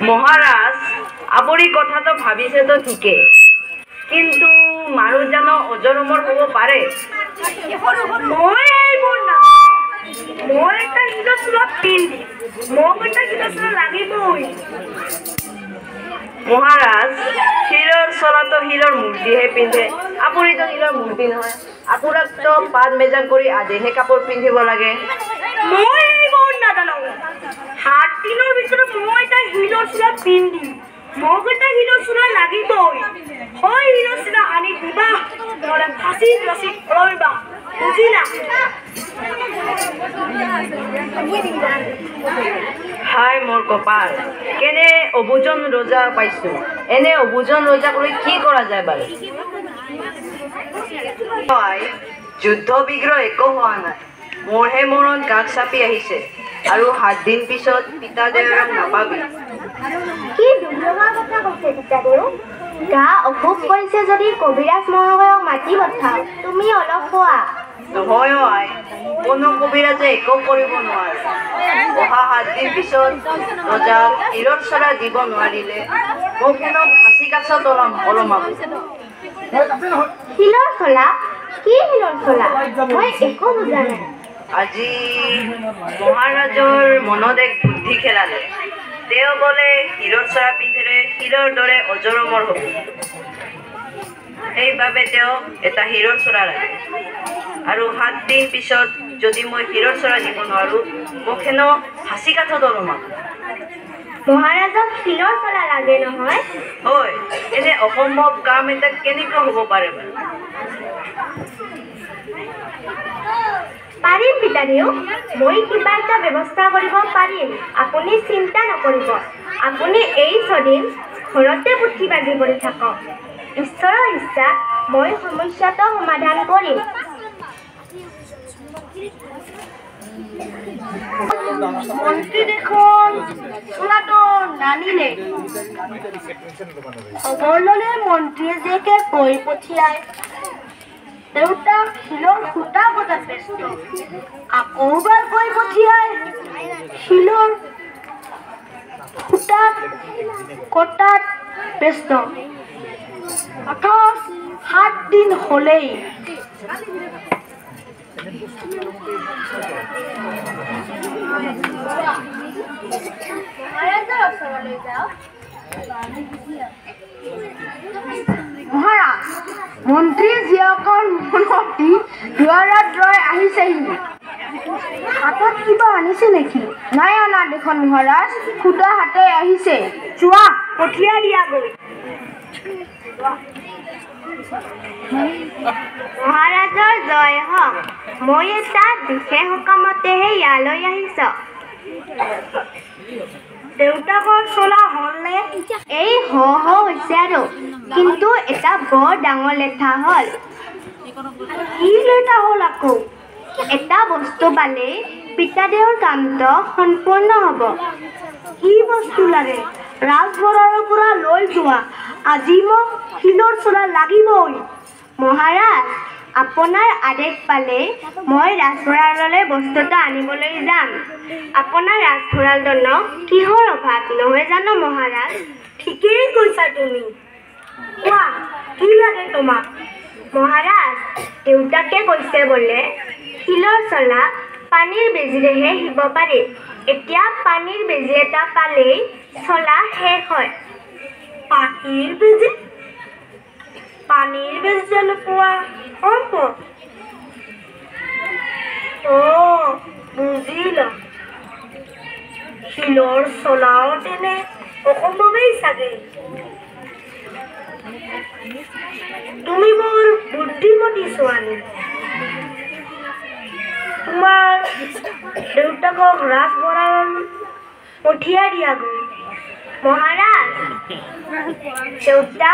মহাৰাজ আপুনি কথাটো ভাবিছেতো ঠিকেই, কিন্তু মানুহ জানো অজৰ-অমৰ হ'ব পাৰে? মই এইবোৰ না মই এটা হিলচোলা পিন্ধি মোক এটা হিলচোলা লাগিবই। মহাৰাজ শিলৰ চলাটো শিলৰ মূৰ্তিহে পিন্ধে, আপুনিতো শিলৰ মূৰ্তি নহয়। আপোনাকতো পাত মেজাং কৰি আদিহে কাপোৰ পিন্ধিব লাগে। মই এইবোৰ নাজানো। 7 দিনৰ ভিতৰত মই এটা হিলচোলা পিন্ধি মোক এটা হিলচোলা লাগিবই। হয় হিলচোলা আনি দিবা, নহ'লে ফাঁচি ৰছী কৰিবা, বুজিলা? হাই মোৰ কপাল, কেনে অবুজন ৰজা পাইছো। এনে অবুজন ৰজাক লৈ কি কৰা যায় বাৰু? যুদ্ধ বিগ্ৰহ একো হোৱা নাই, মোৰহে মনত গাত চাপি আহিছে। আৰু 7 দিন পিছত পিতাদেউৰক নাপাবি। কি দুৰ্লভৰ কথা কৈছে পিতাদেউ? গা অসুখ কৰিছে যদি কবিৰাজ মহাশয়ক মাতি পঠাও, তুমি অলপ খোৱা। নহয় আই, কোনো কবিৰাজে একো কৰিব নোৱাৰে। অহা 7 দিন পিছত ৰজাক শিলৰ চৰা দিব নোৱাৰিলে মোক হেনো ফাঁচি কাছত ওলমাব। শিলৰ চলা? কি শিলৰ চলা? মই একো বুজা নাই। আজি মহাৰাজৰ মনত এক বুদ্ধি খেলালে। তেওঁ বোলে শিলৰ চৰা পিন্ধিলে শিলৰ দৰে অজৰ-অমৰ হ'ব। সেইবাবে তেওঁ এটা শিলৰ চৰা লাগে। আৰু 7 দিন পিছত যদি মই শিলৰ চৰা দিব নোৱাৰো মোক হেনো ফাঁচি কাঠত ওলমাব। মহাৰাজক শিলৰ চলা লাগে নহয়? হয়, এনে অসম্ভৱ কাম এটা কেনেকৈ হ'ব পাৰে বাৰু? পাৰিম পিতাদেউ, মই কিবা এটা ব্যৱস্থা কৰিব পাৰিম। আপুনি চিন্তা নকৰিব। আপুনি এই 6 দিন ঘৰতে পুথি বাজি কৰি থাকক। ঈশ্বৰৰ ইচ্ছাত মই সমস্যাটো সমাধান কৰিম। মন্ত্ৰী দেখোন চোলাটো নানিলে। খবৰ ল'লে মন্ত্ৰীয়ে জীয়েকে কৈ পঠিয়াই দেউতাক শিলৰ সূতা কটাত ব্যস্ত। আকৌ এবাৰ কৈ পঠিয়াই শিলৰ সূতা কটাত ব্যস্ত। অথচ 7 দিন হ'লেই মহাৰাজ, মন্ত্ৰী জীয়েকৰ মনতি দুৱাৰত ৰৈ আহিছেহি। হাতত কিবা আনিছে নেকি? নাই অনা দেখোন মহাৰাজ, সুদা হাতে আহিছে। যোৱা পঠিয়াই দিয়াগৈ। মহাৰাজৰ জয় হওক। মই এটা বিশেষ সকামতেহে ইয়ালৈ আহিছ। দেউতাকৰ চোলা হ'লনে? এই হৈছে আৰু, কিন্তু এটা বৰ ডাঙৰ লেঠা হ'ল। কি লেঠা হ'ল আকৌ? এটা বস্তু পালে পিতাদেউৰ কামটো সম্পূৰ্ণ হ'ব। কি বস্তু লাগে? ৰাজভঁৰালৰ পৰা লৈ যোৱা। আজি মোক শিলৰ চোলা লাগিবই। মহাৰাজ, আপোনাৰ আদেশ পালে মই ৰাজভঁৰাললৈ বস্তুটো আনিবলৈ যাম। আপোনাৰ ৰাজভঁৰালটো কিহৰ অভাৱ নহয় জানো মহাৰাজ? ঠিকেই কৈছা তুমি। কোৱা, কি লাগে তোমাক? মহাৰাজ, দেউতাকে কৈছে বোলে শিলৰ চলা পানীৰ বেজীৰেহে শিৱ পাৰি। এতিয়া পানীৰ বেজী এটা পালেই চলা শেষ হয়। পানীৰ বেজী? পানীৰ বেজী জানো পোৱা সম্ভৱ? বুজিলো। শিলৰ চলাও তেনে অসম্ভৱেই চাগে। তুমি বৰ বুদ্ধিমতী ছোৱালী। তোমাৰ দেউতাকক ৰাজভঁৰাল পঠিয়াই দিয়াগৈ। মহাৰাজ, দেউতা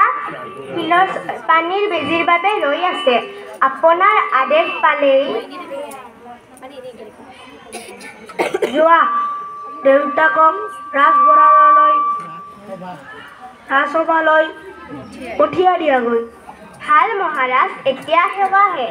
শিলৰ পানীৰ বেজীৰ বাবে ৰৈ আছে। আপোনাৰ আদেশ পালেই যোৱা, দেউতাকক ৰাজসভালৈ পঠিয়াই দিয়াগৈ। ভাল মহাৰাজ, এতিয়া সেৱা হে।